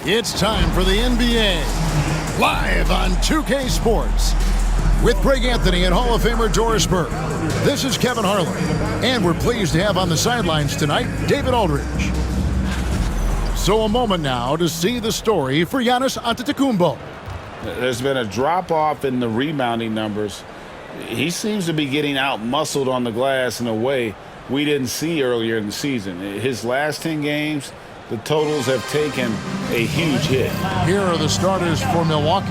It's time for the NBA, live on 2K Sports. With Greg Anthony and Hall of Famer Doris Burke, this is Kevin Harlan. And we're pleased to have on the sidelines tonight, David Aldridge. So a moment now to see the story for Giannis Antetokounmpo. There's been a drop-off in the rebounding numbers. He seems to be getting out-muscled on the glass in a way we didn't see earlier in the season. His last 10 games, the totals have taken a huge hit. Here are the starters for Milwaukee.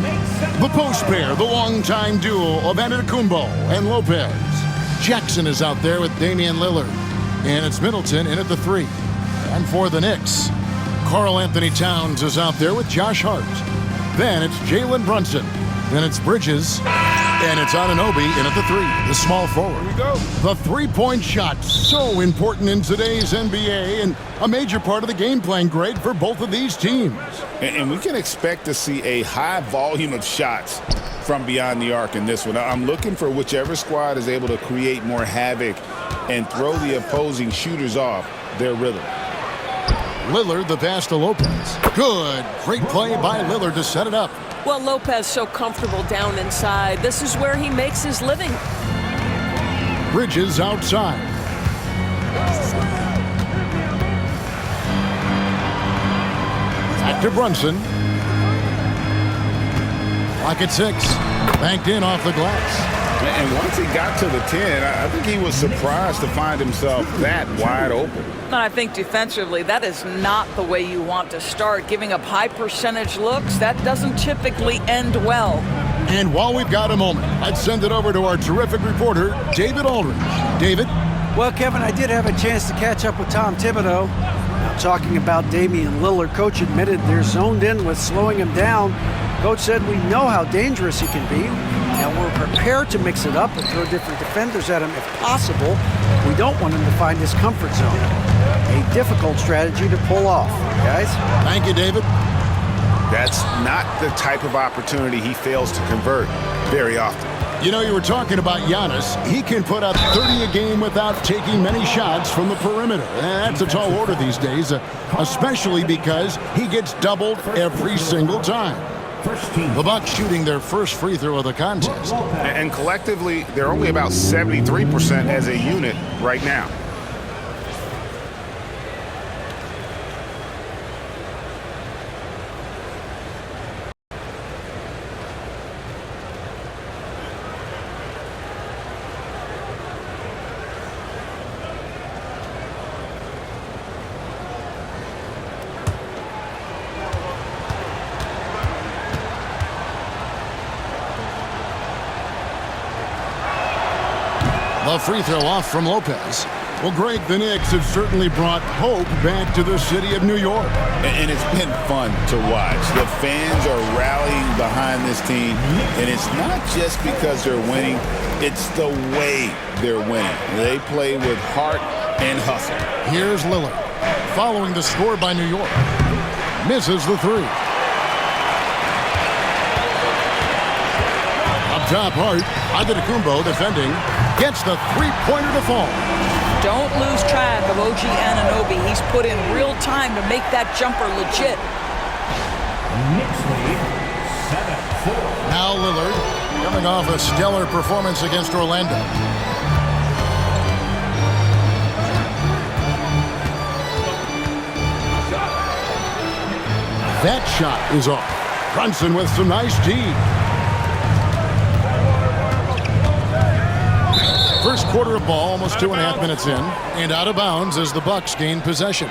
The post pair, the longtime duo of Antetokounmpo and Lopez. Jackson is out there with Damian Lillard. And it's Middleton in at the 3. And for the Knicks, Karl Anthony Towns is out there with Josh Hart. Then it's Jalen Brunson. Then it's Bridges. And it's Anunoby in at the 3, the small forward. Here we go. The three-point shot, so important in today's NBA and a major part of the game plan, Greg, for both of these teams. And we can expect to see a high volume of shots from beyond the arc in this one. I'm looking for whichever squad is able to create more havoc and throw the opposing shooters off their rhythm. Lillard, the pass to Lopez. Good. Great play by Lillard to set it up. Well, Lopez so comfortable down inside. This is where he makes his living. Bridges outside. Back to Brunson. Clock at 6. Banked in off the glass. And once he got to the 10, I think he was surprised to find himself that wide open. And I think defensively, that is not the way you want to start. Giving up high percentage looks, that doesn't typically end well. And while we've got a moment, let's send it over to our terrific reporter, David Aldridge. David? Well, Kevin, I did have a chance to catch up with Tom Thibodeau. Now, talking about Damian Lillard, Coach admitted they're zoned in with slowing him down. Coach said we know how dangerous he can be. Now, we're prepared to mix it up and throw different defenders at him if possible. We don't want him to find his comfort zone. A difficult strategy to pull off, guys. Thank you, David. That's not the type of opportunity he fails to convert very often. You know, you were talking about Giannis. He can put up 30 a game without taking many shots from the perimeter. And that's a tall order these days, especially because he gets doubled every single time. The Bucks shooting their first free throw of the contest. And collectively, they're only about 73% as a unit right now. The free throw off from Lopez. Well, Greg, the Knicks have certainly brought hope back to the city of New York. And it's been fun to watch. The fans are rallying behind this team, and it's not just because they're winning, it's the way they're winning. They play with heart and hustle. Here's Lillard, following the score by New York. Misses the 3. Up top, Hart. Antetokounmpo defending. Gets the three-pointer to fall. Don't lose track of OG Anunoby. He's put in real time to make that jumper legit. Knicks lead 7-4. Now Lillard coming off a stellar performance against Orlando. That shot is off. Brunson with some nice D. First quarter of ball, almost 2.5 minutes in, and out of bounds as the Bucks gain possession.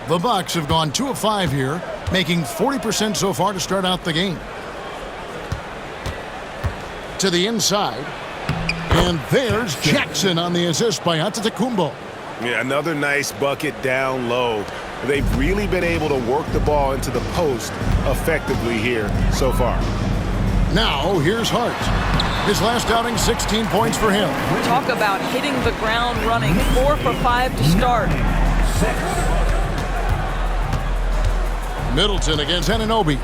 The Bucks have gone 2 of 5 here, making 40% so far to start out the game. To the inside, and there's Jackson on the assist by Antetokounmpo. Yeah, another nice bucket down low. They've really been able to work the ball into the post effectively here so far. Now, here's Hart. His last outing, 16 points for him. Talk about hitting the ground running. 4 for 5 to start. Middleton against Anunoby.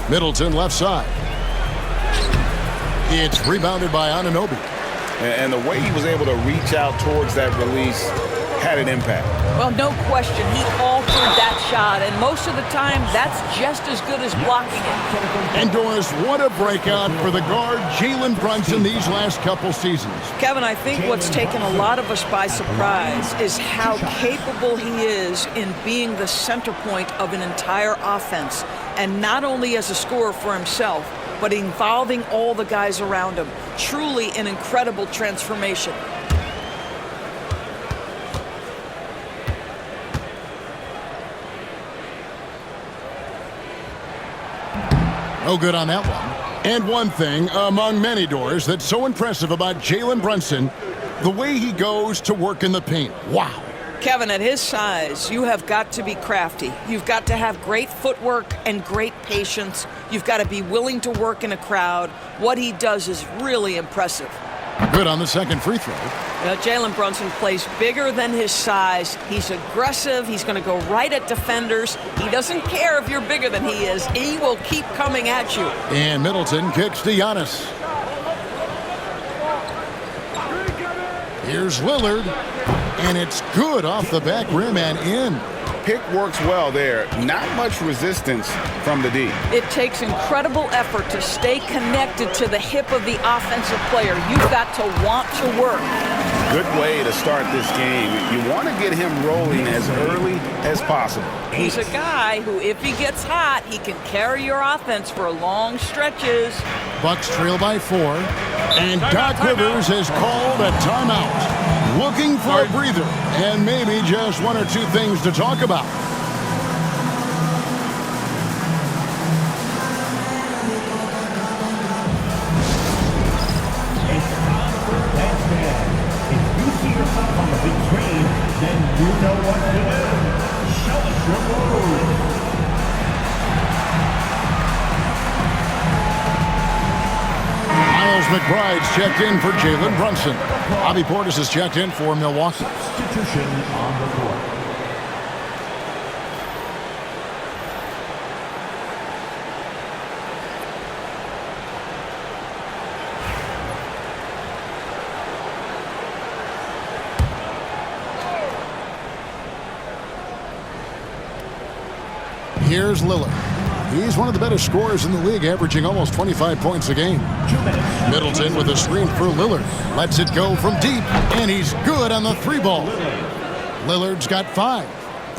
Middleton left side. It's rebounded by Anunoby. And the way he was able to reach out towards that release had an impact. Well, no question. He altered that shot, and most of the time, that's just as good as blocking it. And Doris, what a breakout for the guard, Jalen Brunson, these last couple seasons. Kevin, I think what's taken a lot of us by surprise is how capable he is in being the center point of an entire offense, and not only as a scorer for himself, but involving all the guys around him. Truly an incredible transformation. No good on that one. And one thing among many, Doors, that's so impressive about Jalen Brunson, the way he goes to work in the paint. Wow. Kevin, at his size, you have got to be crafty. You've got to have great footwork and great patience. You've got to be willing to work in a crowd. What he does is really impressive. Good on the second free throw. Jalen Brunson plays bigger than his size. He's aggressive. He's going to go right at defenders. He doesn't care if you're bigger than he is. He will keep coming at you. And Middleton kicks to Giannis. Here's Lillard. And it's good off the back rim and in. Pick works well there. Not much resistance from the D. It takes incredible effort to stay connected to the hip of the offensive player. You've got to want to work. Good way to start this game. You want to get him rolling as early as possible. He's a guy who, if he gets hot, he can carry your offense for long stretches. Bucks trail by 4. And Doc Rivers has called a timeout. Looking for a breather and maybe just one or two things to talk about. It's time for Batman. If you see yourself on the big screen, then you know what to do. Show us your move. Miles McBride's checked in for Jalen Brunson. Bobby Portis has checked in for Milwaukee. Substitution on the court. Here's Lillard. He's one of the better scorers in the league, averaging almost 25 points a game. Middleton with a screen for Lillard. Lets it go from deep, and he's good on the 3-ball. Lillard's got 5.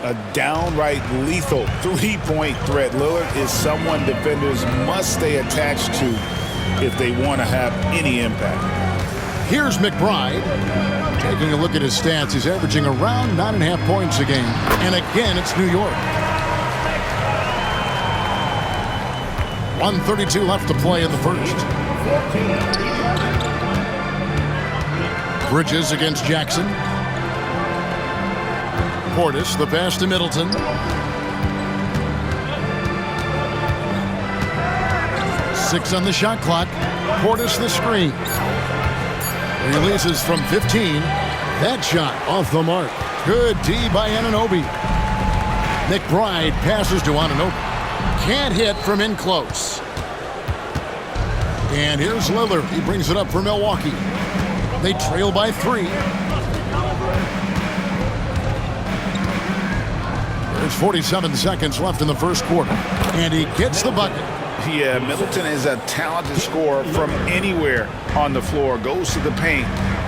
A downright lethal three-point threat. Lillard is someone defenders must stay attached to if they want to have any impact. Here's McBride. Taking a look at his stats, he's averaging around 9.5 points a game. And again, it's New York. 1:32 left to play in the first. Bridges against Jackson. Portis, the pass to Middleton. 6 on the shot clock. Portis the screen. Releases from 15. That shot off the mark. Good D by Anunoby. McBride passes to Anunoby. Can't hit from in close. And here's Lillard. He brings it up for Milwaukee. They trail by 3. There's 47 seconds left in the first quarter. And he gets the bucket. Yeah, Middleton is a talented scorer from anywhere on the floor. Goes to the paint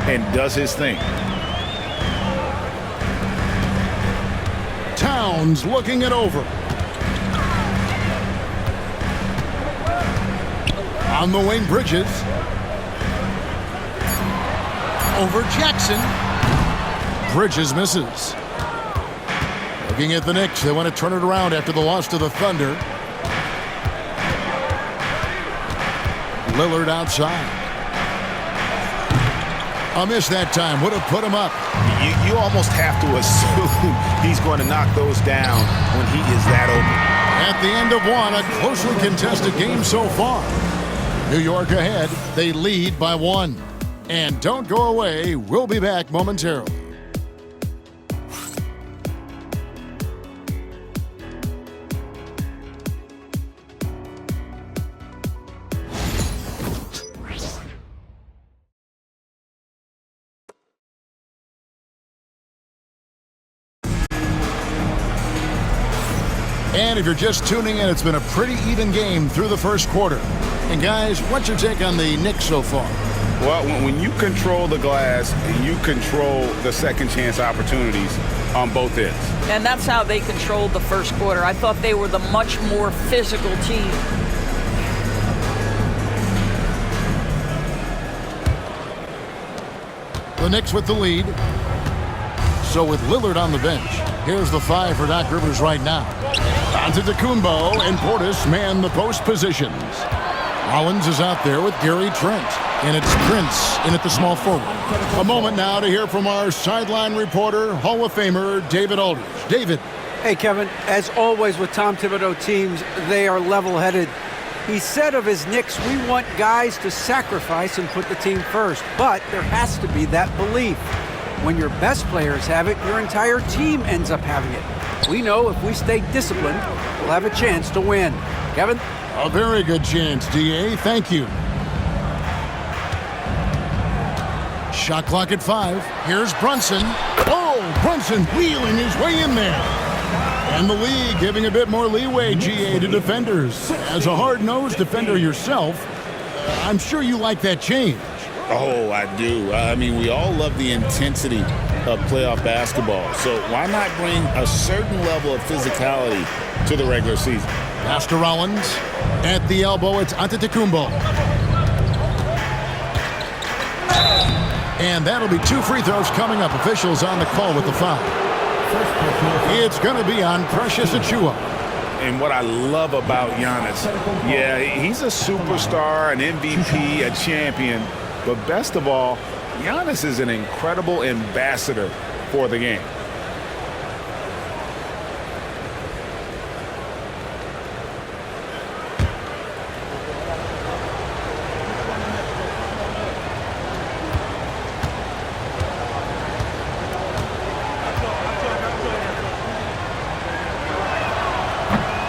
and does his thing. Towns looking it over. On the wing, Bridges. Over Jackson. Bridges misses. Looking at the Knicks, they want to turn it around after the loss to the Thunder. Lillard outside. A miss that time. Would have put him up. You almost have to assume he's going to knock those down when he is that open. At the end of one, a closely contested game so far. New York ahead. They lead by 1. And don't go away. We'll be back momentarily. And if you're just tuning in, it's been a pretty even game through the first quarter. And guys, what's your take on the Knicks so far? Well, when you control the glass, you control the second chance opportunities on both ends. And that's how they controlled the first quarter. I thought they were the much more physical team. The Knicks with the lead. So with Lillard on the bench, here's the 5 for Doc Rivers right now. Antetokounmpo and Portis man the post positions. Rollins is out there with Gary Trent. And it's Prince in at the small forward. A moment now to hear from our sideline reporter, Hall of Famer David Aldridge. David. Hey, Kevin, as always with Tom Thibodeau teams, they are level-headed. He said of his Knicks, we want guys to sacrifice and put the team first. But there has to be that belief. When your best players have it, your entire team ends up having it. We know if we stay disciplined, we'll have a chance to win. Kevin? A very good chance, D.A. Thank you. Shot clock at 5. Here's Brunson. Oh, Brunson wheeling his way in there. And the league giving a bit more leeway, GA, to defenders. As a hard-nosed defender yourself, I'm sure you like that change. Oh, I do. I mean, we all love the intensity of playoff basketball. So why not bring a certain level of physicality to the regular season? Pass to Rollins. At the elbow, it's Antetokounmpo. And that'll be 2 free throws coming up. Officials on the call with the foul. It's going to be on Precious Achiuwa. And what I love about Giannis, yeah, he's a superstar, an MVP, a champion. But best of all, Giannis is an incredible ambassador for the game.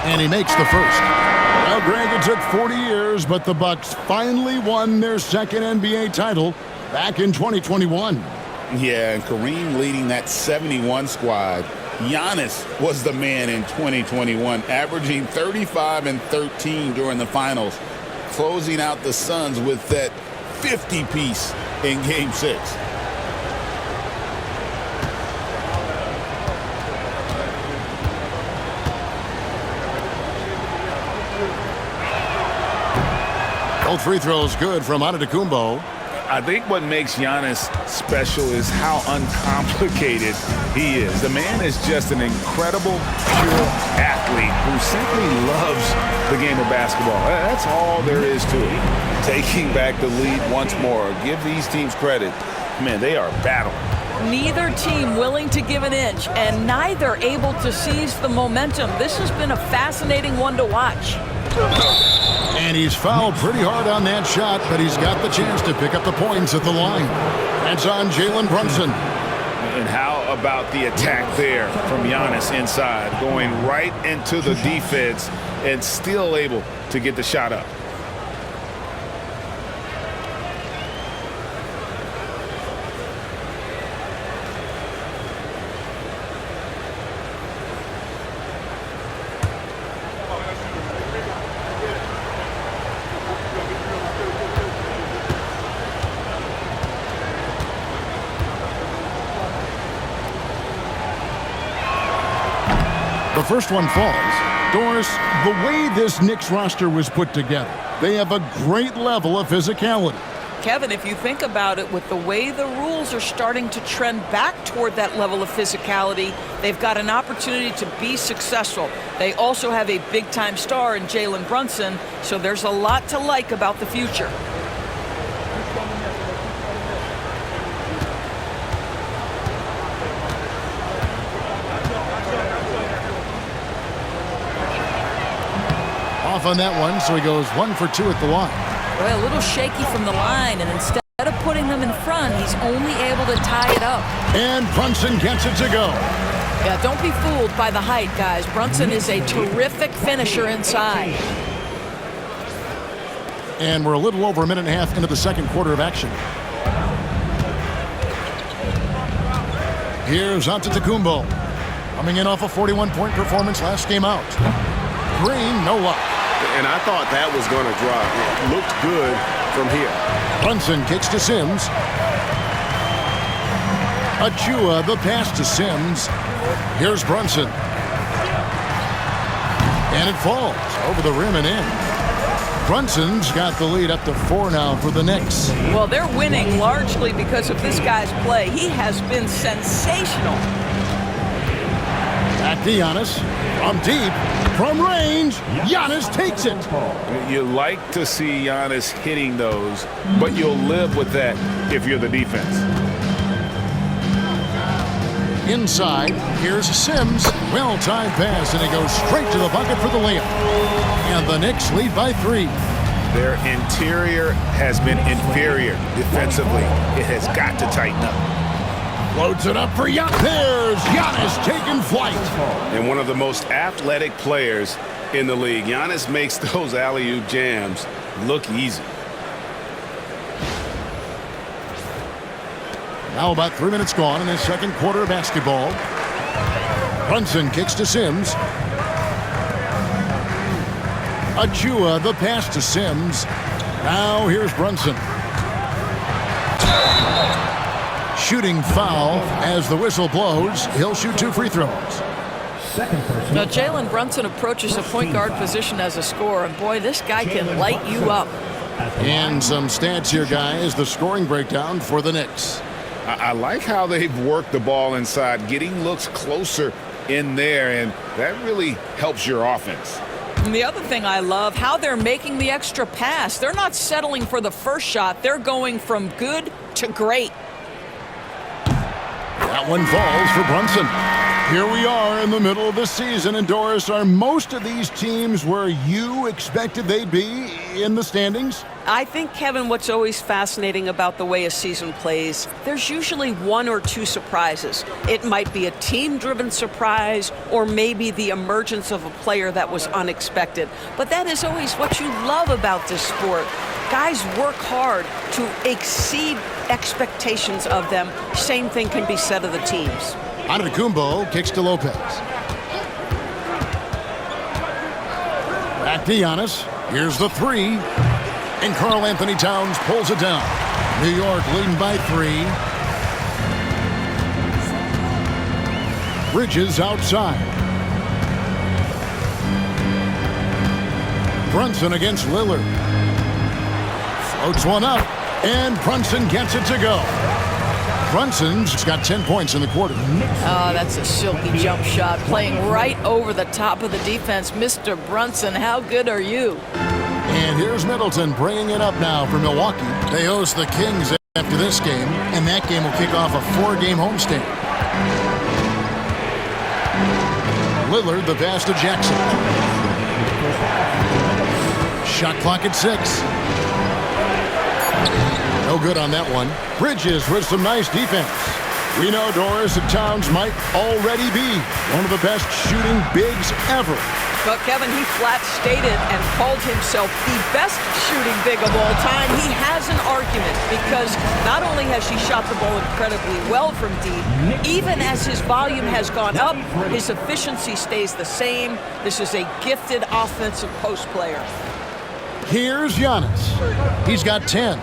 And he makes the first. Well, Greg, it took 40 years, but the Bucks finally won their second NBA title back in 2021. Yeah, and Kareem leading that 71 squad. Giannis was the man in 2021, averaging 35 and 13 during the finals, closing out the Suns with that 50-piece in Game 6. Both free throws good from Antetokounmpo. I think what makes Giannis special is how uncomplicated he is. The man is just an incredible, pure athlete who simply loves the game of basketball. That's all there is to it. Taking back the lead once more. Give these teams credit. Man, they are battling. Neither team willing to give an inch, and neither able to seize the momentum. This has been a fascinating one to watch. And he's fouled pretty hard on that shot, but he's got the chance to pick up the points at the line. That's on Jalen Brunson. And how about the attack there from Giannis inside, going right into the defense and still able to get the shot up. The first one falls. Doris, the way this Knicks roster was put together, they have a great level of physicality. Kevin, if you think about it, with the way the rules are starting to trend back toward that level of physicality, they've got an opportunity to be successful. They also have a big-time star in Jalen Brunson, so there's a lot to like about the future. Off on that one, so he goes 1 for 2 at the line. Well, a little shaky from the line, and instead of putting them in front, he's only able to tie it up. And Brunson gets it to go. Yeah, don't be fooled by the height, guys. Brunson is a terrific finisher inside. And we're a little over a minute and a half into the second quarter of action. Here's Antetokounmpo. Coming in off a 41-point performance last game out. Green, no luck. And I thought that was going to drop. It looked good from here. Brunson kicks to Sims. Achua, the pass to Sims. Here's Brunson. And it falls over the rim and in. Brunson's got the lead up to 4 now for the Knicks. Well, they're winning largely because of this guy's play. He has been sensational. Back to Giannis. From deep, from range, Giannis takes it. You like to see Giannis hitting those, but you'll live with that if you're the defense. Inside, here's Sims. Well-timed pass, and he goes straight to the bucket for the layup. And the Knicks lead by 3. Their interior has been inferior defensively. It has got to tighten up. Loads it up for Giannis. There's Giannis taking flight. And one of the most athletic players in the league. Giannis makes those alley-oop jams look easy. Now about 3 minutes gone in the second quarter of basketball. Brunson kicks to Sims. Achua, the pass to Sims. Now here's Brunson. Shooting foul as the whistle blows. He'll shoot 2 free throws. Now, Jalen Brunson approaches the point guard position as a scorer, and boy, this guy can light you up. And some stats here, guys. The scoring breakdown for the Knicks. I like how they've worked the ball inside, getting looks closer in there, and that really helps your offense. And the other thing I love, how they're making the extra pass. They're not settling for the first shot. They're going from good to great. That one falls for Brunson. Here we are in the middle of the season, and Doris, are most of these teams where you expected they'd be in the standings? I think, Kevin, what's always fascinating about the way a season plays, there's usually 1 or 2 surprises. It might be a team-driven surprise or maybe the emergence of a player that was unexpected. But that is always what you love about this sport. Guys work hard to exceed expectations of them. Same thing can be said of the teams. Antetokounmpo kicks to Lopez. Back to Giannis. Here's the 3. And Karl Anthony Towns pulls it down. New York leading by 3. Bridges outside. Brunson against Lillard. Floats one up. And Brunson gets it to go. Brunson's got 10 points in the quarter. Oh, that's a silky jump shot, playing right over the top of the defense. Mr. Brunson, how good are you? And here's Middleton bringing it up now for Milwaukee. They host the Kings after this game, and that game will kick off a 4-game homestand. Lillard, the pass to Jackson. Shot clock at 6. No good on that one. Bridges with some nice defense. We know, Doris, that Towns might already be one of the best shooting bigs ever. But Kevin, he flat stated and called himself the best shooting big of all time. He has an argument because not only has he shot the ball incredibly well from deep, even as his volume has gone up, his efficiency stays the same. This is a gifted offensive post player. Here's Giannis. He's got 10.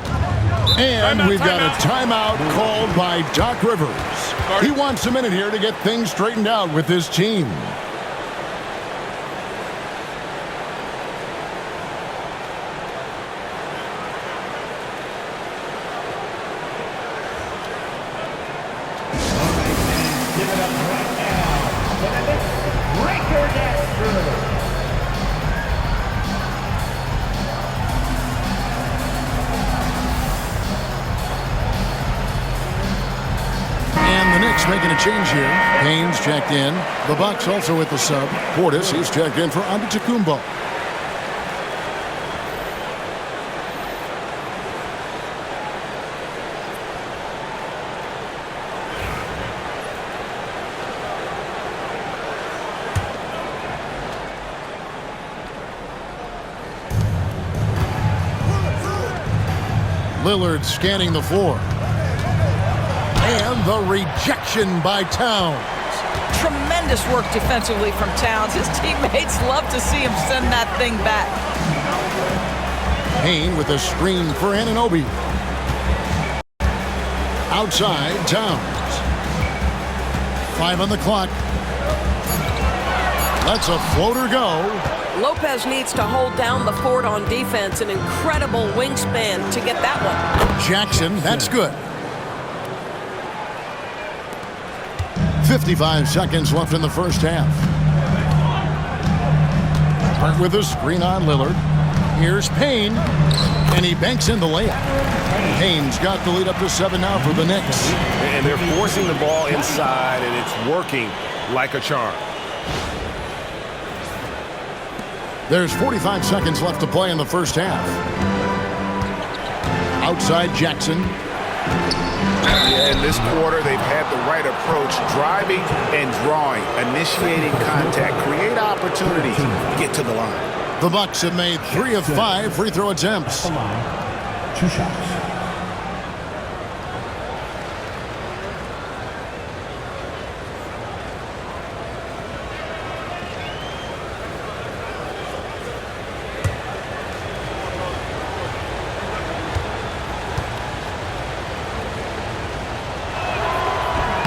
And we've got a timeout called by Doc Rivers. He wants a minute here to get things straightened out with his team. Give it up right now for the Knicks breaker dancer. And the Knicks making a change here. Haynes checked in. The Bucks also with the sub. Portis, he's checked in for Antetokounmpo. Lillard scanning the floor. And the rejection by Towns. Tremendous work defensively from Towns. His teammates love to see him send that thing back. Payne with a screen for Anunoby. Outside, Towns. 5 on the clock. Lets a floater go. Lopez needs to hold down the fort on defense. An incredible wingspan to get that one. Jackson, that's good. 55 seconds left in the first half. Hart with a screen on Lillard. Here's Payne, and he banks in the layup. Payne's got the lead up to 7 now for the Knicks. And they're forcing the ball inside, and it's working like a charm. There's 45 seconds left to play in the first half. Outside Jackson. Yeah, in this quarter, they've had the right approach, driving and drawing, initiating contact, create opportunities, get to the line. The Bucks have made 3 of 5 free throw attempts. 2 shots.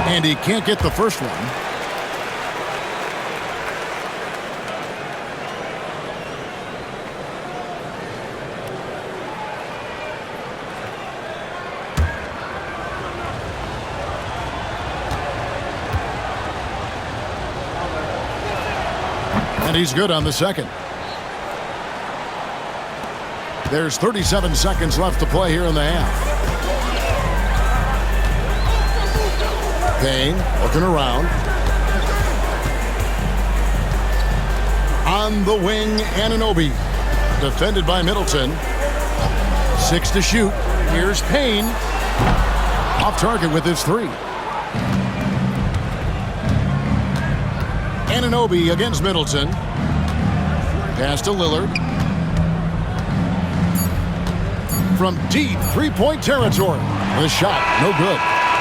And he can't get the first one. And he's good on the second. There's 37 seconds left to play here in the half. Payne looking around. On the wing, Anunoby. Defended by Middleton. 6 to shoot. Here's Payne. Off target with his 3. Anunoby against Middleton. Pass to Lillard. From deep three-point territory. The shot, no good.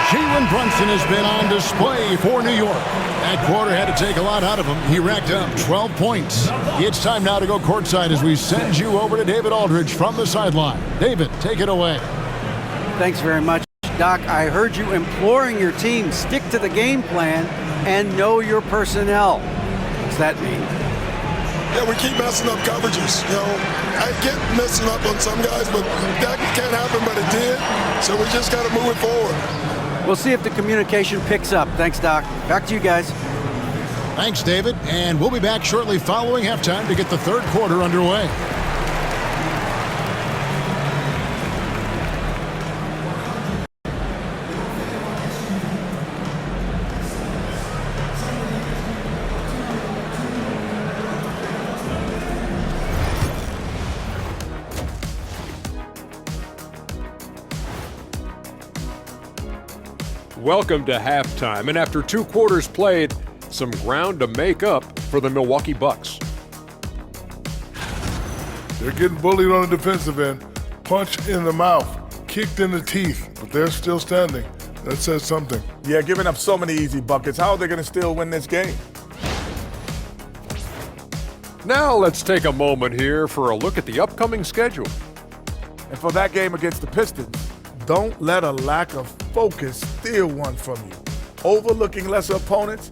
Jalen Brunson has been on display for New York. That quarter had to take a lot out of him. He racked up 12 points. It's time now to go courtside as we send you over to David Aldridge from the sideline. David, take it away. Thanks very much, Doc. I heard you imploring your team, stick to the game plan and know your personnel. What's that mean? Yeah, we keep messing up coverages. You know, I get messing up on some guys, but that can't happen, but it did. So we just got to move it forward. We'll see if the communication picks up. Thanks, Doc. Back to you guys. Thanks, David. And we'll be back shortly following halftime to get the third quarter underway. Welcome to halftime, and after 2 quarters played, some ground to make up for the Milwaukee Bucks. They're getting bullied on the defensive end, punched in the mouth, kicked in the teeth, but they're still standing. That says something. Yeah, giving up so many easy buckets. How are they going to still win this game? Now let's take a moment here for a look at the upcoming schedule. And for that game against the Pistons, don't let a lack of focus steal one from you. Overlooking lesser opponents,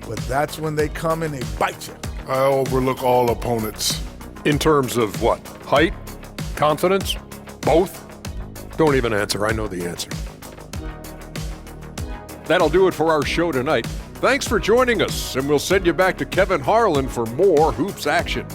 but that's when they come and they bite you. I overlook all opponents. In terms of what? Height? Confidence? Both? Don't even answer. I know the answer. That'll do it for our show tonight. Thanks for joining us, and we'll send you back to Kevin Harlan for more hoops action.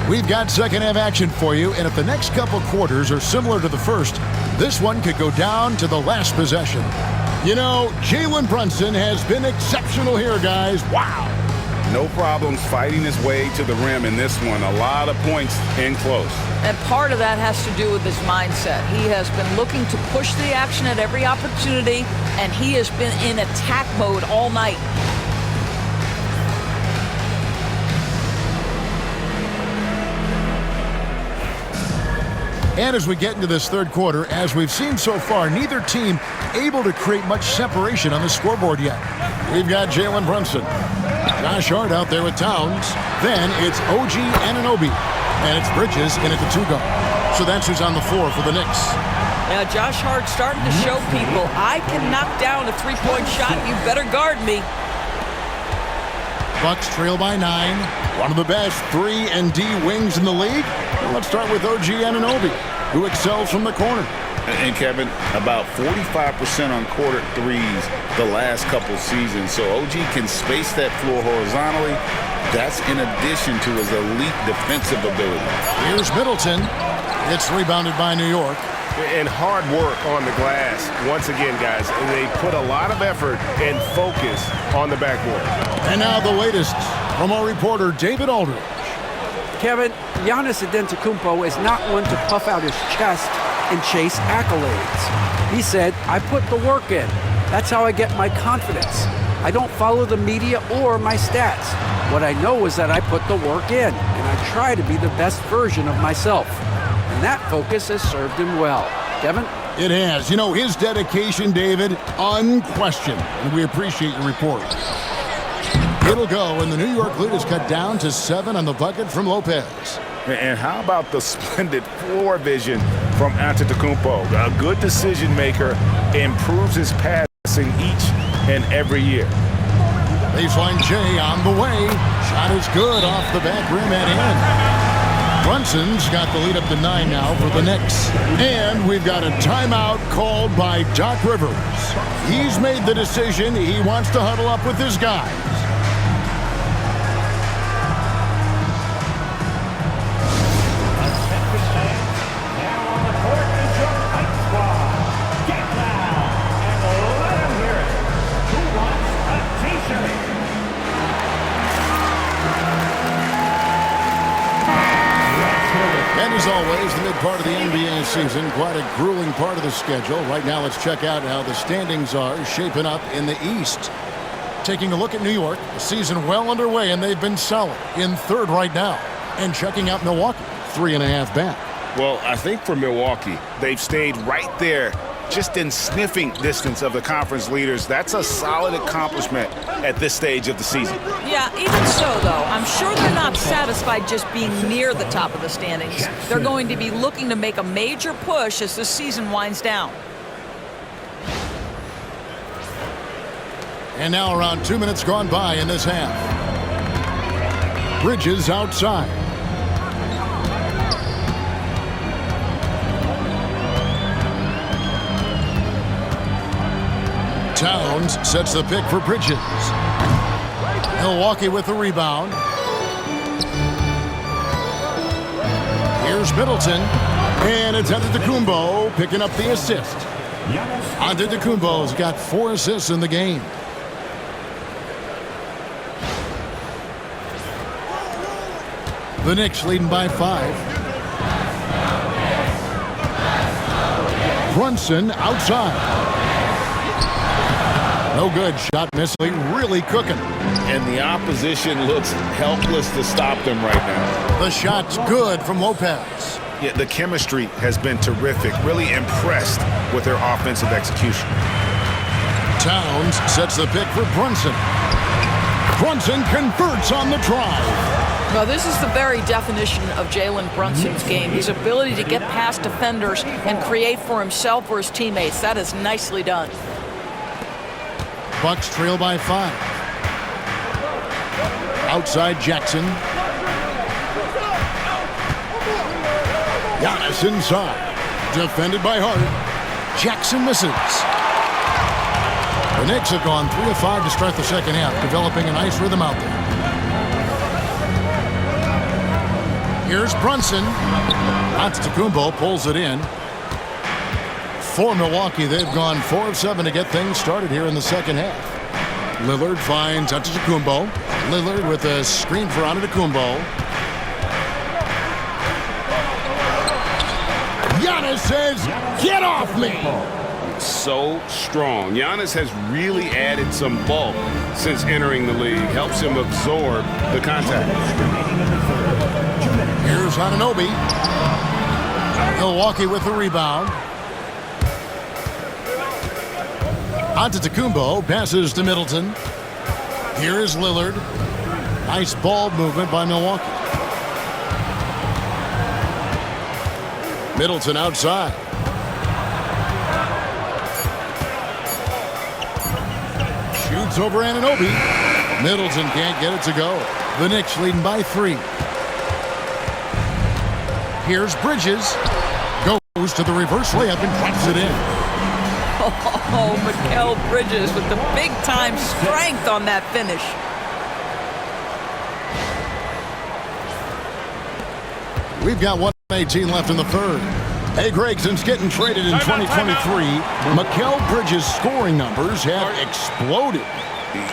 We've got second half action for you, and if the next couple quarters are similar to the first, this one could go down to the last possession. You know, Jalen Brunson has been exceptional here, guys. Wow. No problems fighting his way to the rim in this one. A lot of points in close. And part of that has to do with his mindset. He has been looking to push the action at every opportunity, and he has been in attack mode all night. And as we get into this third quarter, as we've seen so far, neither team able to create much separation on the scoreboard yet. We've got Jalen Brunson. Josh Hart out there with Towns. Then it's OG Anunoby. And it's Bridges in at the 2 guard. So that's who's on the floor for the Knicks. Now, Josh Hart starting to show people, I can knock down a three-point shot. You better guard me. Bucks trail by 9. One of the best 3 and D wings in the league. And let's start with OG Anunoby, who excels from the corner. And Kevin, about 45% on quarter threes the last couple seasons. So OG can space that floor horizontally. That's in addition to his elite defensive ability. Here's Middleton. It's rebounded by New York. And hard work on the glass. Once again, guys, they put a lot of effort and focus on the backboard. And now the latest from our reporter, David Aldridge. Kevin, Giannis Antetokounmpo is not one to puff out his chest and chase accolades. He said, I put the work in. That's how I get my confidence. I don't follow the media or my stats. What I know is that I put the work in, and I try to be the best version of myself. And that focus has served him well. Kevin? It has. You know, his dedication, David, unquestioned. And we appreciate your report. It'll go, and the New York lead is cut down to 7 on the bucket from Lopez. And how about the splendid floor vision from Antetokounmpo? A good decision maker, improves his passing each and every year. Baseline J on the way. Shot is good off the back rim and in. Brunson's got the lead up to 9 now for the Knicks. And we've got a timeout called by Doc Rivers. He's made the decision. He wants to huddle up with his guys. And as always, the mid part of the NBA season, quite a grueling part of the schedule. Right now, let's check out how the standings are shaping up in the East. Taking a look at New York, the season well underway, and they've been solid in third right now. And checking out Milwaukee, 3.5 back. Well, I think for Milwaukee, they've stayed right there, just in sniffing distance of the conference leaders. That's a solid accomplishment at this stage of the season. Yeah, even so, though, I'm sure they're not satisfied just being near the top of the standings. They're going to be looking to make a major push as the season winds down. And now around 2 minutes gone by in this half. Bridges outside. Towns sets the pick for Bridges. Milwaukee with the rebound. Here's Middleton. And it's Antetokounmpo picking up the assist. Antetokounmpo's got 4 assists in the game. The Knicks leading by 5. Brunson outside. No good. Shot missing. Really cooking. And the opposition looks helpless to stop them right now. The shot's good from Lopez. Yeah, the chemistry has been terrific. Really impressed with their offensive execution. Towns sets the pick for Brunson. Brunson converts on the drive. Well, this is the very definition of Jalen Brunson's game. His ability to get past defenders and create for himself or his teammates. That is nicely done. Bucks trail by 5. Outside Jackson. Giannis inside. Defended by Hart. Jackson misses. The Knicks have gone 3 of 5 to start the second half, developing a nice rhythm out there. Here's Brunson. Antetokounmpo pulls it in. For Milwaukee, they've gone 4 of 7 to get things started here in the second half. Lillard finds Antetokounmpo. Lillard with a screen for Antetokounmpo. Giannis says, "Get off me!" So strong. Giannis has really added some bulk since entering the league. Helps him absorb the contact. Here's Anunoby. Milwaukee with the rebound. Antetokounmpo passes to Middleton. Here is Lillard. Nice ball movement by Milwaukee. Middleton outside. Shoots over Anunoby. Middleton can't get it to go. The Knicks leading by 3. Here's Bridges. Goes to the reverse layup and drops it in. Oh, Mikal Bridges with the big-time strength on that finish. We've got 1:18 left in the third. Hey, Greg, since getting traded in 2023, Mikal Bridges' scoring numbers have exploded.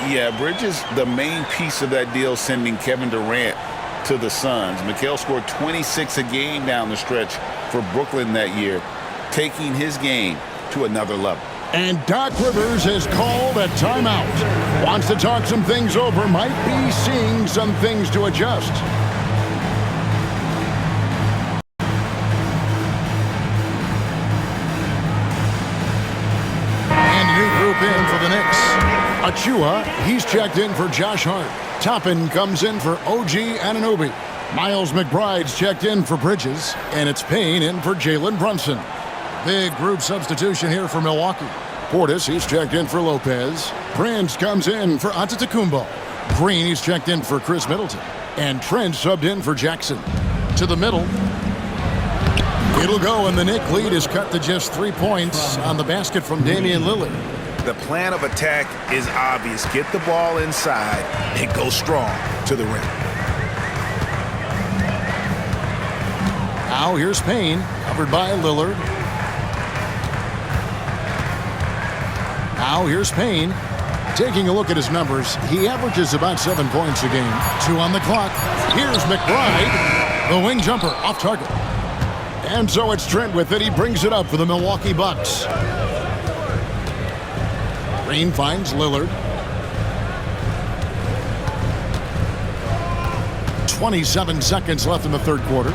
Yeah, Bridges, the main piece of that deal, sending Kevin Durant to the Suns. Mikal scored 26 a game down the stretch for Brooklyn that year, taking his game to another level. And Doc Rivers has called a timeout. Wants to talk some things over, might be seeing some things to adjust. And a new group in for the Knicks. Achua, he's checked in for Josh Hart. Toppin comes in for OG Anunoby. Miles McBride's checked in for Bridges. And it's Payne in for Jalen Brunson. Big group substitution here for Milwaukee. Portis, he's checked in for Lopez. Prince comes in for Antetokounmpo. Green, he's checked in for Chris Middleton. And Trent subbed in for Jackson. To the middle. It'll go, and the Knicks lead is cut to just 3 points on the basket from Damian Lillard. The plan of attack is obvious. Get the ball inside and go strong to the rim. Now here's Payne, covered by Lillard. Now here's Payne. Taking a look at his numbers, he averages about 7 points a game. 2 on the clock. Here's McBride. The wing jumper off target. And so it's Trent with it. He brings it up for the Milwaukee Bucks. Green finds Lillard. 27 seconds left in the third quarter.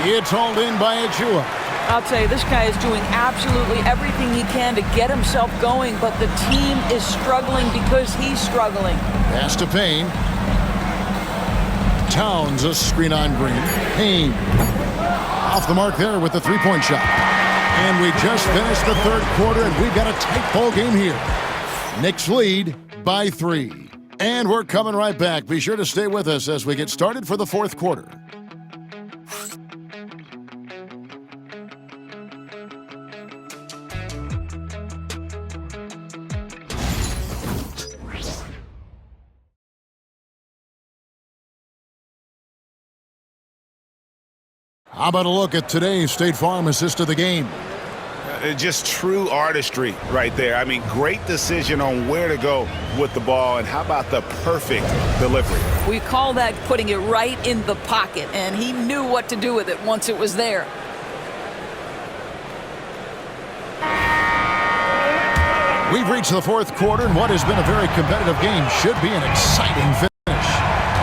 It's hauled in by Achua. I'll tell you, this guy is doing absolutely everything he can to get himself going, but the team is struggling because he's struggling. Pass to Payne. Towns, a screen on Green. Payne off the mark there with the three-point shot. And we just finished the third quarter, and we've got a tight ball game here. Knicks lead by 3. And we're coming right back. Be sure to stay with us as we get started for the fourth quarter. How about a look at today's State Farm assist of the game? Just true artistry right there. I mean, great decision on where to go with the ball, and how about the perfect delivery? We call that putting it right in the pocket, and he knew what to do with it once it was there. We've reached the fourth quarter, and what has been a very competitive game should be an exciting finish.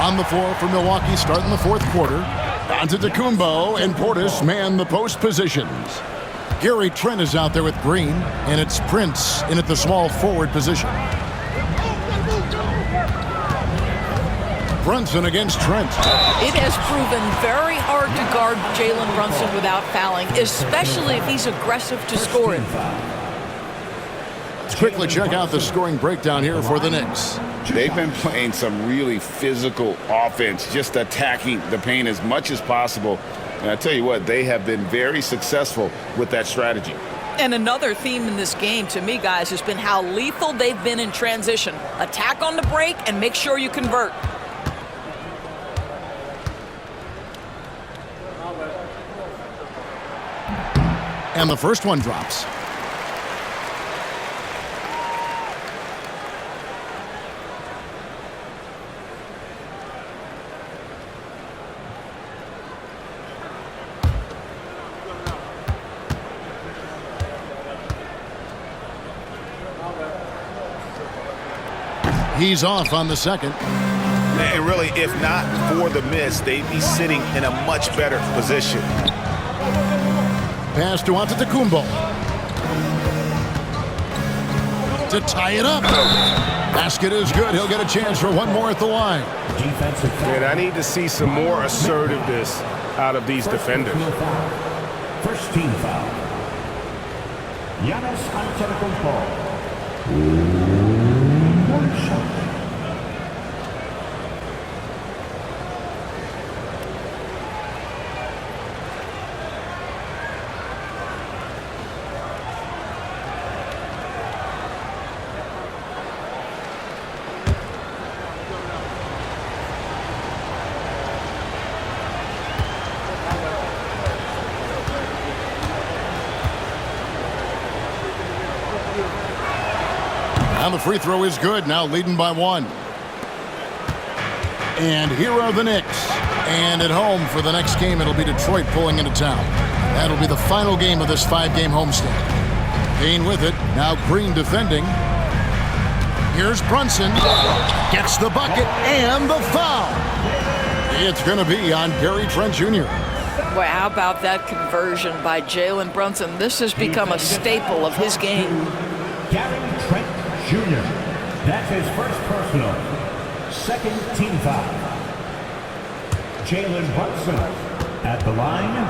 On the floor for Milwaukee, starting the fourth quarter. Antetokounmpo and Portis man the post positions. Gary Trent is out there with Green, and it's Prince in at the small forward position. Brunson against Trent. It has proven very hard to guard Jalen Brunson without fouling, especially if he's aggressive to score it. Let's quickly check out the scoring breakdown here for the Knicks. They've been playing some really physical offense, just attacking the paint as much as possible. And I tell you what, they have been very successful with that strategy. And another theme in this game, to me, guys, has been how lethal they've been in transition. Attack on the break and make sure you convert. And the first one drops. He's off on the second. And really, if not for the miss, they'd be sitting in a much better position. Pass to Antetokounmpo. To tie it up. Basket is good. He'll get a chance for one more at the line. And I need to see some more assertiveness out of these defenders. First team foul. Giannis Antetokounmpo. One shot. And the free throw is good, now leading by 1. And here are the Knicks. And at home for the next game, it'll be Detroit pulling into town. That'll be the final game of this 5-game homestand. Payne with it, now Green defending. Here's Brunson, gets the bucket and the foul. It's going to be on Gary Trent Jr. Boy, how about that conversion by Jalen Brunson? This has become a staple of his game. Gary Trent Jr. That's his first personal. Second team foul. Jalen Brunson at the line.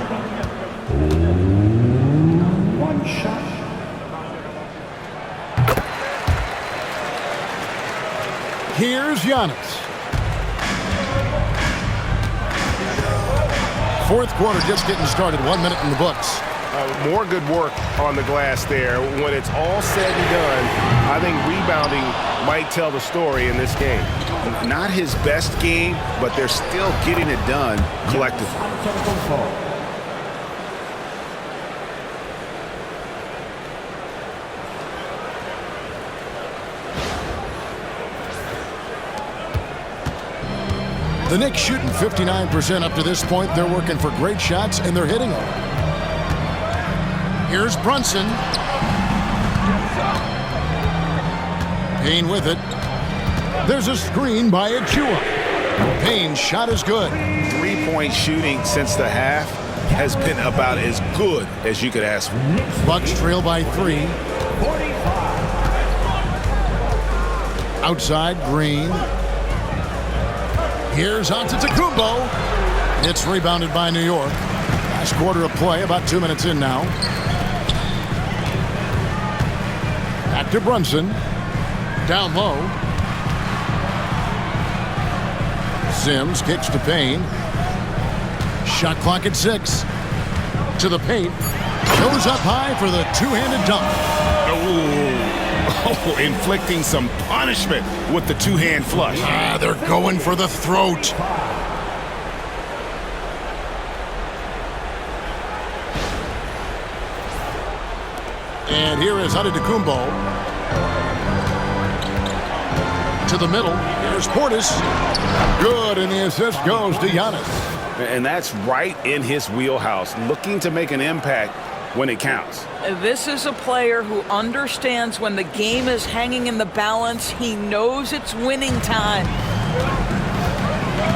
One shot. Here's Giannis. Fourth quarter just getting started. 1 minute in the books. More good work on the glass there. When it's all said and done, I think rebounding might tell the story in this game. Not his best game, but they're still getting it done collectively. The Knicks shooting 59% up to this point. They're working for great shots, and they're hitting them. Here's Brunson. Payne with it. There's a screen by Achua. Payne's shot is good. 3-point shooting since the half has been about as good as you could ask for. Bucks trail by 3. Outside, Green. Here's Antetokounmpo. It's rebounded by New York. Last quarter of play, about 2 minutes in now. Back to Brunson. Down low. Sims kicks to Payne. Shot clock at 6. To the paint. Goes up high for the two-handed dunk. Oh, inflicting some punishment with the two-hand flush. They're going for the throat. And here is Antetokounmpo. To the middle. Here's Portis. Good, and the assist goes to Giannis. And that's right in his wheelhouse, looking to make an impact when it counts. This is a player who understands when the game is hanging in the balance. He knows it's winning time.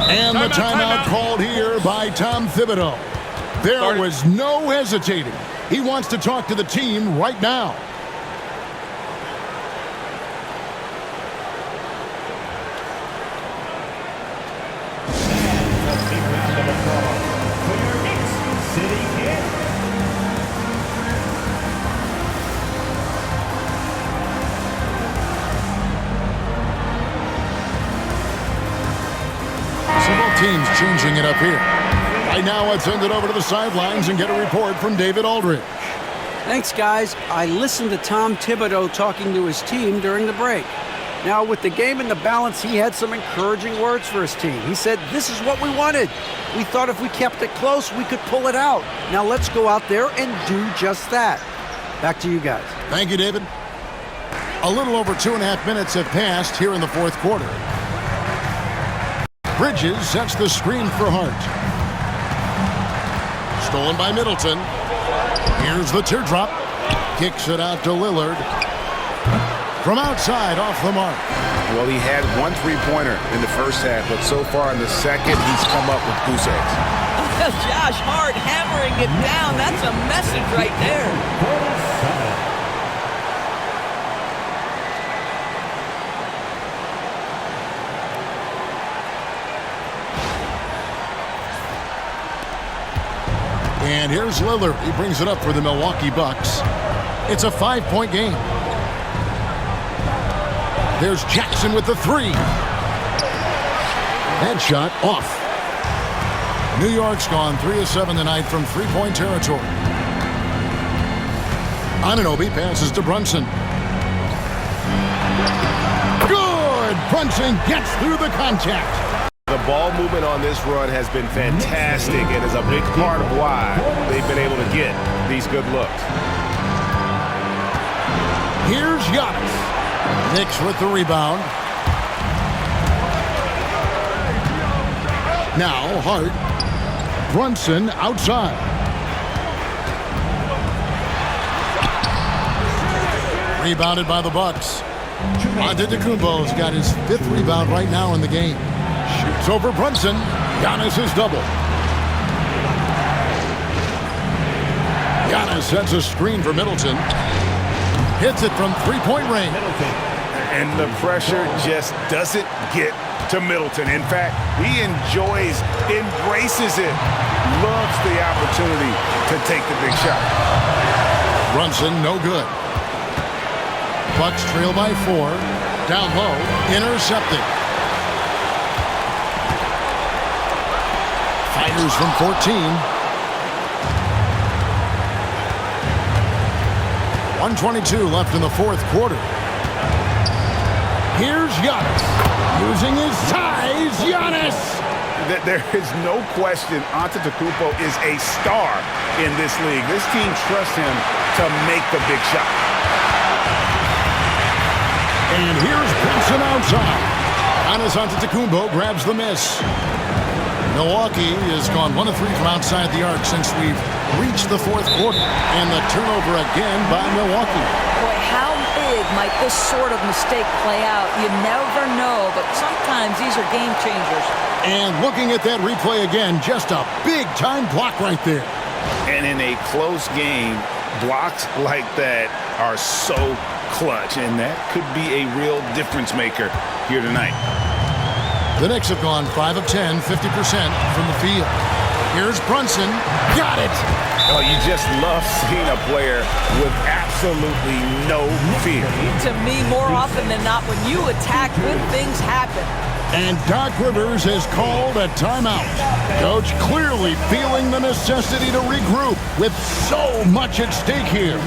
And the timeout called here by Tom Thibodeau. There was no hesitating. He wants to talk to the team right now. Teams changing it up here. Right now, let's send it over to the sidelines and get a report from David Aldridge. Thanks, guys. I listened to Tom Thibodeau talking to his team during the break. Now, with the game in the balance, he had some encouraging words for his team. He said, this is what we wanted. We thought if we kept it close, we could pull it out. Now, let's go out there and do just that. Back to you guys. Thank you, David. A little over 2.5 minutes have passed here in the fourth quarter. Bridges sets the screen for Hart. Stolen by Middleton. Here's the teardrop. Kicks it out to Lillard. from outside off the mark. Well, he had one three-pointer in the first half, but so far in the second, he's come up with goose eggs. Josh Hart hammering it down. That's a message right there. And here's Lillard. He brings it up for the Milwaukee Bucks. It's a 5-point game. There's Jackson with the three. Headshot off. New York's gone 3 of 7 tonight from three-point territory. Anunoby passes to Brunson. Good! Brunson gets through the contact. The ball movement on this run has been fantastic and is a big part of why they've been able to get these good looks. Here's Giannis. Knicks with the rebound. Now Hart. Brunson outside. Rebounded by the Bucks. Antetokounmpo's got his 5th rebound right now in the game. Shoots over Brunson. Giannis is double. Giannis sets a screen for Middleton. Hits it from three-point range. And the pressure just doesn't get to Middleton. In fact, he enjoys, embraces it, loves the opportunity to take the big shot. Brunson, no good. Bucks trail by 4. Down low, intercepted. Fires from 14. 1:22 left in the 4th quarter. Here's Giannis. Using his size, Giannis! There is no question Antetokounmpo is a star in this league. This team trusts him to make the big shot. And here's Brunson outside. Giannis Antetokounmpo grabs the miss. Milwaukee has gone 1 of 3 from outside the arc since we've reached the 4th quarter. And the turnover again by Milwaukee. Boy, how big might this sort of mistake play out? You never know, but sometimes these are game changers. And looking at that replay again, just a big-time block right there. And in a close game, blocks like that are so clutch, and that could be a real difference maker here tonight. The Knicks have gone 5 of 10, 50% from the field. Here's Brunson. Got it! Oh, you just love seeing a player with absolutely no fear. To me, more often than not, when you attack, good things happen. And Doc Rivers has called a timeout. Coach clearly feeling the necessity to regroup with so much at stake here.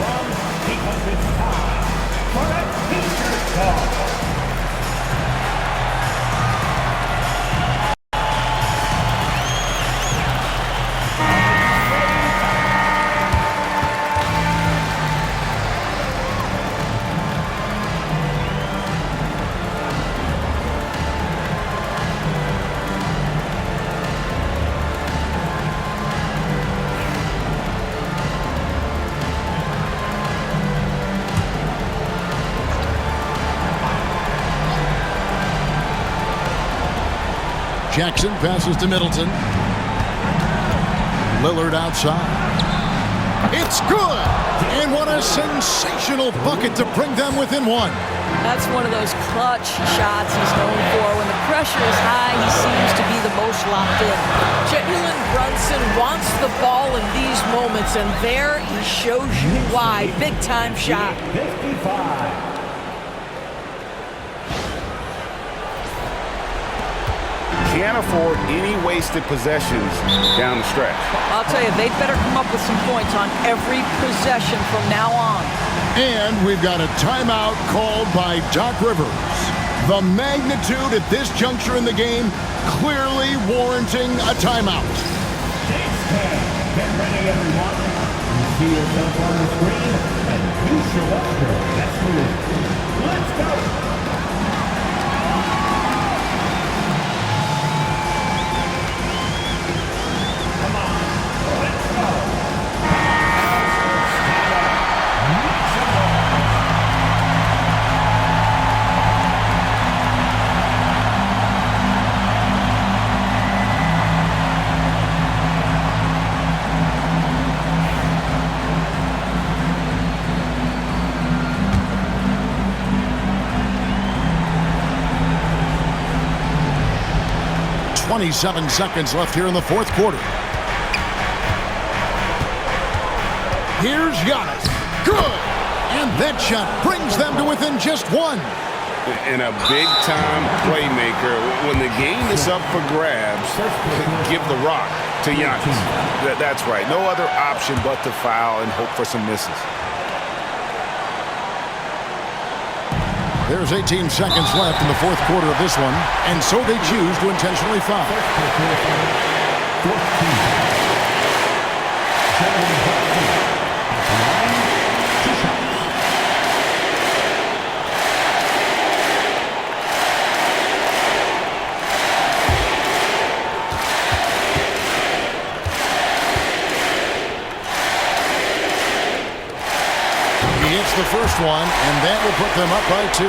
Jackson passes to Middleton. Lillard outside. It's good! And what a sensational bucket to bring them within 1. That's one of those clutch shots he's known for. When the pressure is high, he seems to be the most locked in. Jalen Brunson wants the ball in these moments, and there he shows you why. Big-time shot. 55. Can't afford any wasted possessions down the stretch. I'll tell you, they'd better come up with some points on every possession from now on. And we've got a timeout called by Doc Rivers. The magnitude at this juncture in the game clearly warranting a timeout. Get ready, everyone. You see yourself on the screen, and you show up your best move. Let's go. 27 seconds left here in the fourth quarter. Here's Giannis. Good! And that shot brings them to within just one. And a big-time playmaker. When the game is up for grabs, give the rock to Giannis. That's right. No other option but to foul and hope for some misses. There's 18 seconds left in the fourth quarter of this one, and so they choose to intentionally foul. The first one, and that will put them up by 2.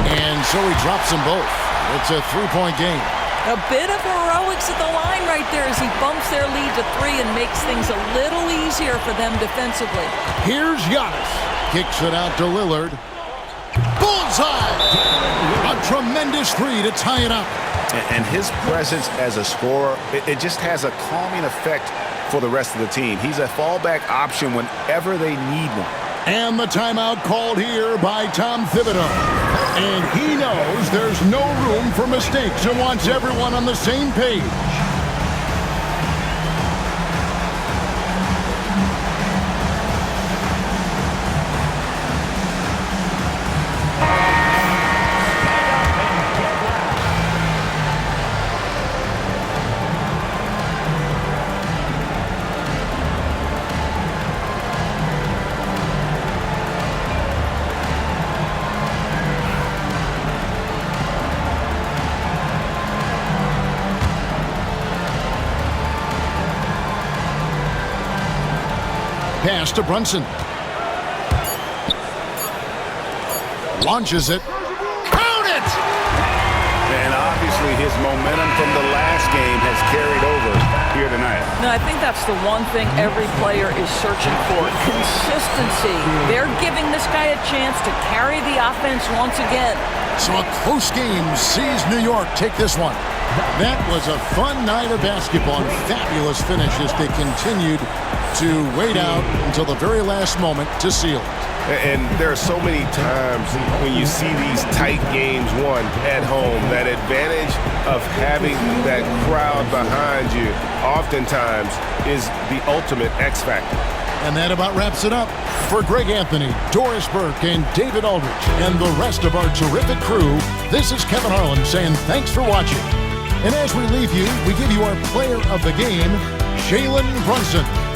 And so he drops them both. It's a 3-point game. A bit of heroics at the line right there as he bumps their lead to 3 and makes things a little easier for them defensively. Here's Giannis. Kicks it out to Lillard. Bullseye! A tremendous 3 to tie it up. And his presence as a scorer, it just has a calming effect for the rest of the team. He's a fallback option whenever they need one. And the timeout called here by Tom Thibodeau. And he knows there's no room for mistakes and wants everyone on the same page. Pass to Brunson. Launches it. Count it! And obviously his momentum from the last game has carried over here tonight. No, I think that's the one thing every player is searching for. Consistency. They're giving this guy a chance to carry the offense once again. So a close game sees New York take this one. That was a fun night of basketball and fabulous finish as they continued to wait out until the very last moment to seal it. And there are so many times when you see these tight games won at home, that advantage of having that crowd behind you oftentimes is the ultimate X factor. And that about wraps it up. For Greg Anthony, Doris Burke, and David Aldrich, and the rest of our terrific crew, this is Kevin Harlan saying thanks for watching. And as we leave you, we give you our player of the game, Jalen Brunson.